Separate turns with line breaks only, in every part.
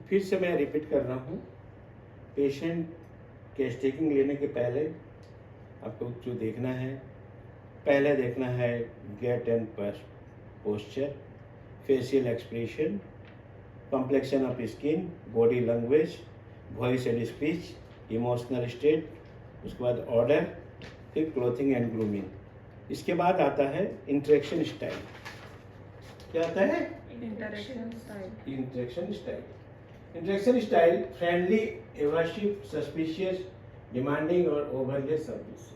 फिर से मैं रिपीट कर रहा हूँ, पेशेंट केस टेकिंग लेने के पहले आपको जो देखना है, पहले देखना है gait and posture, facial expression, complexion of skin, body language, voice and speech, emotional state, उसके बाद ऑर्डर, फिर क्लोथिंग एंड ग्रूमिंग। इसके बाद आता है इंटरेक्शन स्टाइल। क्या आता है?
Interaction style.
Interaction style. Interaction style friendly, aversive, suspicious, demanding और ओवरले सर्विस।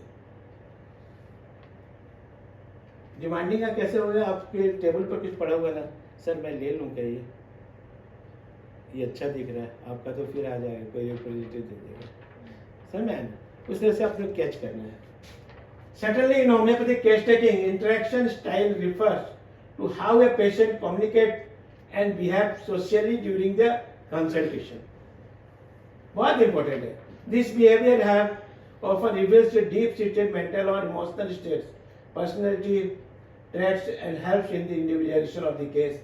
डिमांडिंग का कैसे होगा? आपके टेबल पर कुछ पड़ा हुआ ना, सर मैं ले लूँ क्या ये अच्छा दिख रहा है, आपका तो फिर आ जाएगा, कोई पॉजिटिव दे देगा, सर मैं उस तरह से आपने कैच करना है। Certainly in homeopathic case taking, interaction style refers to how a patient communicate and behave socially during the consultation. बहुत important है। This behavior have often reveals the deep-seated mental or emotional states, personality traits, and helps in the individualization of the case.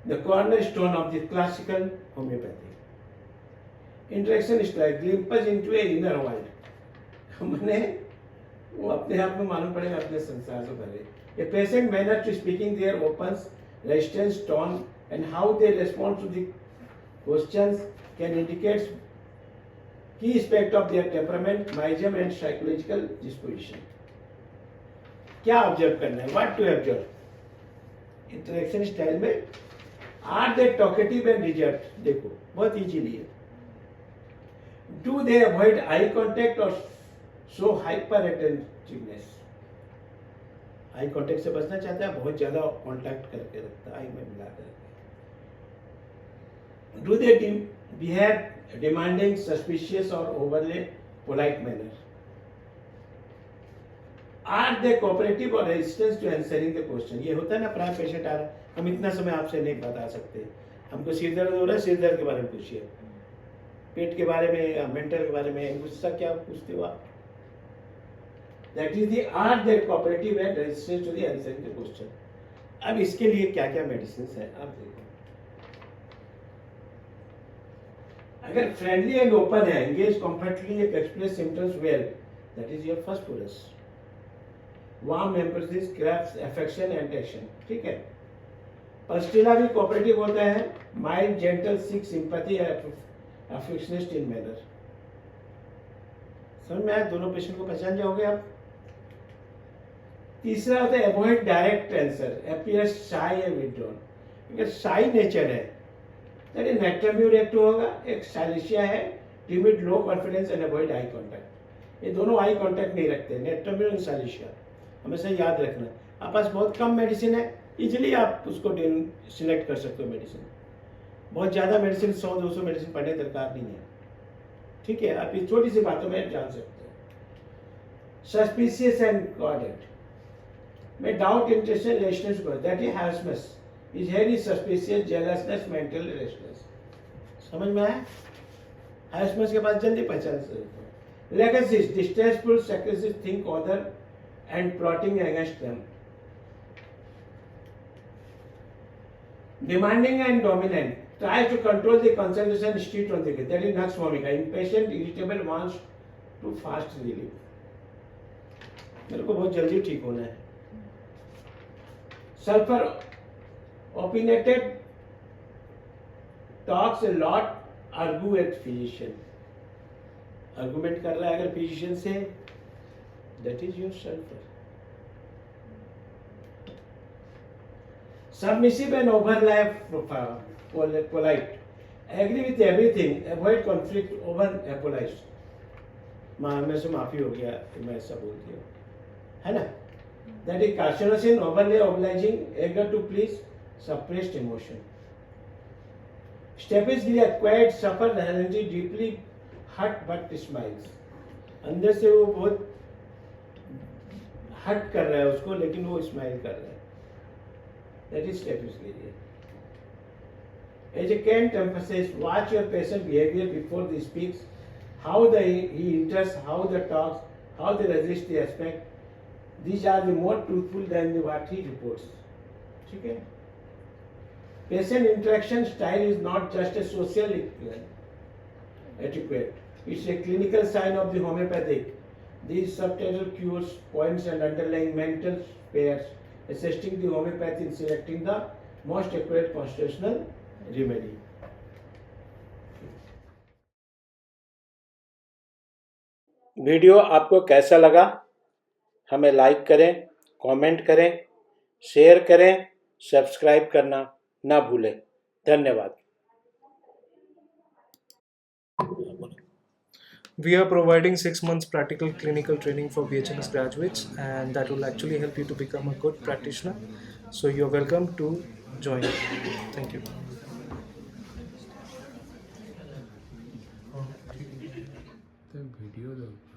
The cornerstone of the classical homeopathy. Interaction style glimpses into a inner world. मैंने वो अपने आप में मालूम पड़ेगा, अपने संसार से भरे। A patient manner to speaking their opens, resistance, tone, and how they respond to the questions can indicate key aspect of their temperament, miasm, and psychological disposition. क्या ऑब्जर्व करना है? What to observe? Interaction style में are they talkative and reserved. देखो बहुत easily है। Do they avoid eye contact और so hyper attentiveness. Eye contact से बचना चाहता है, बहुत ज्यादा कांटेक्ट करके रखता है, आई में मिला करके। Do they behave demanding, suspicious और overly polite manner. Are they cooperative और resistance to answering the question. ये होता है ना, प्राय पेशेंट आ रहा है, हम इतना समय आपसे नहीं बता सकते, हमको सिर दर्द हो रहा है, सिर दर्द के बारे में पूछिए, पेट के बारे में या मेंटल के बारे में, गुस्सा क्या पूछते हो आप? That is the are their cooperative and resistance to the answering the question. अब इसके लिए क्या क्या मेडिसिन है आप देखो। अगर फ्रेंडली एंड ओपन है, engage comfortably, express symptoms well, that is your phosphorus. Warm emphasis, grasp, affection and action, ठीक है। Pastilla भी cooperative होता है, mild, gentle, seek sympathy and affectionate in manner। समझ में आया? दोनों पेशेंट को पहचान जाओगे आप। तीसरा होता है अवॉइड डायरेक्ट आंसर, अपीयर शाई एंड विथड्रॉन। अगर शाई नेचर है तो नेट्रम्यूर एक्टिव होगा, एक साइलेशिया है, timid, low confidence and avoid eye contact. ये दोनों आई कांटेक्ट नहीं रखते, नेट्रम्यूर एंड साइलेशिया, हमेशा याद रखना। आप पास बहुत कम मेडिसिन है, इजीली आप उसको सिलेक्ट कर सकते हो मेडिसिन। बहुत ज़्यादा मेडिसिन 100-200 मेडिसिन पढ़ने दरकार नहीं है, ठीक है। आप ये छोटी सी बातों में जान सकते हो। सस्पिशियस एंड कॉर्डेड में doubt, interest, restless, that is harassment, is very suspicious, jealousness, mental restless. समझ में आया? हैरासमेंट के बाद जल्दी पहचान सकते हो। Legacies, distressful, sacrifice, think other and plotting against them. Demanding and dominant, tries to control the concentration state on the case, that is nux vomica, impatient, irritable, wants to fast relief। मेरे को बहुत जल्दी ठीक होना है। Sulfur, opinionated, talks a lot, argue with physician, argument कर रहा है अगर physician से, that is your sulfur। Submissive and overlap polite, agree with everything, avoid conflict, over apologize। मैं से माफी हो गया, मैं ऐसा बोल दिया, है ना। That is carcinosin, overly obliging, eager to please, suppressed emotion। Staples quiet, suffer, energy, deeply hurt but smiles। अंदर से वो बहुत हट कर रहा है उसको, लेकिन वो स्माइल कर रहा है। That is staphylococcus। As a Kant emphasizes, watch your patient behavior before he speaks, how he enters, how the talks, how they resist the aspect. These are the more truthful than what he reports। ठीक है। Patient interaction style is not just a social etiquette, it's a clinical sign of the homeopathic. These subtle cues, points, and underlying mental pairs assisting the homeopath in selecting the most accurate constitutional remedy. Video आपको कैसा लगा? हमें like करें, comment करें, share करें, subscribe करना ना भूलें। धन्यवाद।
We are providing 6 months practical clinical training for BHMS graduates, and that will actually help you to become a good practitioner. So you're welcome to join. Thank you.
The video though.